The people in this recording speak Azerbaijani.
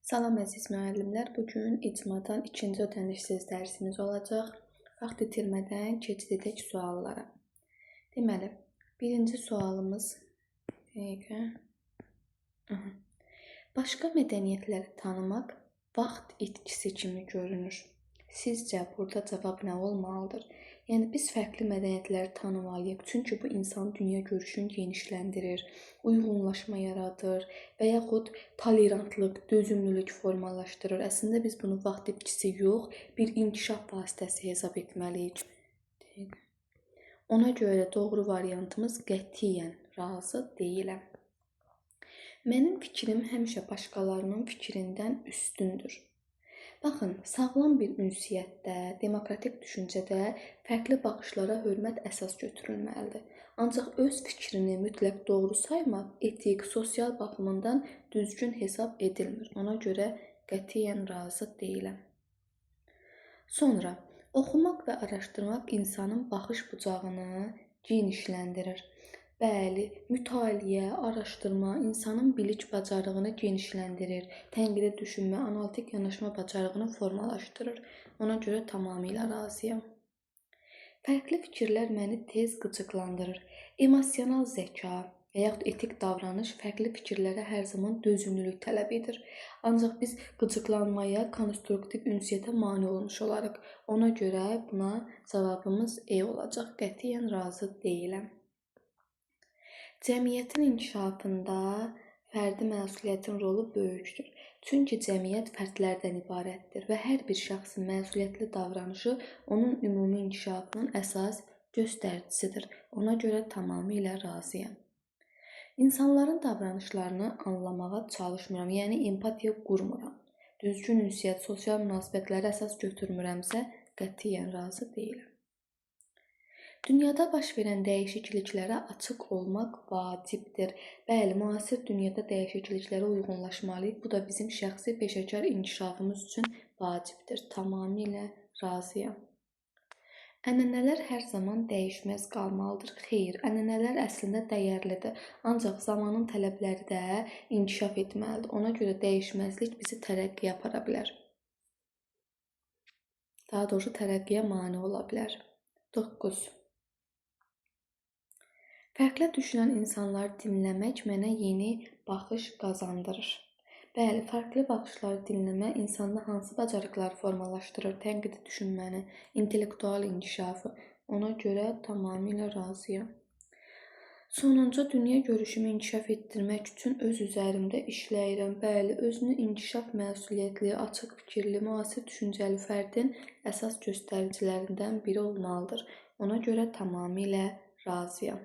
Salam əziz müəllimlər. Bugün icmadan ikinci ödənişsiz dərsimiz olacaq. Vaxt itirmədən keçirdək suallara. Deməli, birinci sualımız Başqa mədəniyyətləri tanımaq vaxt itkisi kimi görünür. Sizcə burada cavab nə olmalıdır? Yəni biz fərqli mədəniyyətləri tanımalıyıq, çünki bu insanın dünya görüşünü genişləndirir, uyğunlaşma yaradır və yaxud tolerantlıq, dözümlülük formalaşdırır. Əslində biz bunu vaxt itkisi yox, bir inkişaf vasitəsi hesab etməliyik. Ona görə doğru variantımız qətiyyən razı deyiləm. Mənim fikrim həmişə başqalarının fikrindən üstündür. Baxın, sağlam bir ünsiyyətdə, demokratik düşüncədə fərqli baxışlara hörmət əsas götürülməlidir. Ancaq öz fikrini mütləq doğru saymaq etik, sosial baxımından düzgün hesab edilmir. Ona görə qətiyyən razı deyiləm. Sonra, oxumaq və araşdırmaq insanın baxış bucağını genişləndirir. Bəli, mütaliə, araşdırma insanın bilik bacarığını genişləndirir, tənqidi düşünmə, analitik yanaşma bacarığını formalaşdırır. Ona görə tamamilə razıyam. Fərqli fikirlər məni tez qıcıqlandırır. Emosional zəka və yaxud etik davranış fərqli fikirlərə hər zaman dözümlülük tələb edir. Ancaq biz qıcıqlanmaya, konstruktiv ünsiyyətə mane olmuş olarıq. Ona görə buna cavabımız E olacaq. Qətiyyən razı deyiləm. Cəmiyyətin inkişafında fərdi məsuliyyətin rolu böyükdür. Çünki cəmiyyət fərdlərdən ibarətdir və hər bir şəxsin məsuliyyətli davranışı onun ümumi inkişafının əsas göstəricisidir. Ona görə tamamilə razıyam. İnsanların davranışlarını anlamağa çalışmıram, yəni empatiya qurmuram. Düzgün ünsiyyət, sosial münasibətləri əsas götürmürəmsə, qətiyyən razı deyiləm. Dünyada baş verən dəyişikliklərə açıq olmaq vacibdir. Bəli, müasir dünyada dəyişikliklərə uyğunlaşmalıyıq. Bu da bizim şəxsi peşəkar inkişafımız üçün vacibdir. Tamamilə razıyam. Ənənələr hər zaman dəyişməz qalmalıdır. Xeyr, ənənələr əslində dəyərlidir. Ancaq zamanın tələbləri də inkişaf etməlidir. Ona görə dəyişməzlik bizi tərəqqiyə apara bilər. Daha doğrusu tərəqqiyə mane ola bilər. 9. Fərqli düşünən insanları dinləmək mənə yeni baxış qazandırır. Bəli, fərqli baxışları dinləmək insanda hansı bacarıqları formalaşdırır? Tənqidi düşünməni, intellektual inkişafı. Ona görə tamamilə razıyam. Sonuncu, dünya görüşümü inkişaf etdirmək üçün öz üzərimdə işləyirəm. Bəli, özünü inkişaf məsuliyyətli, açıq fikirli, müasir düşüncəli fərdin əsas göstəricilərindən biri olmalıdır. Ona görə tamamilə razıyam.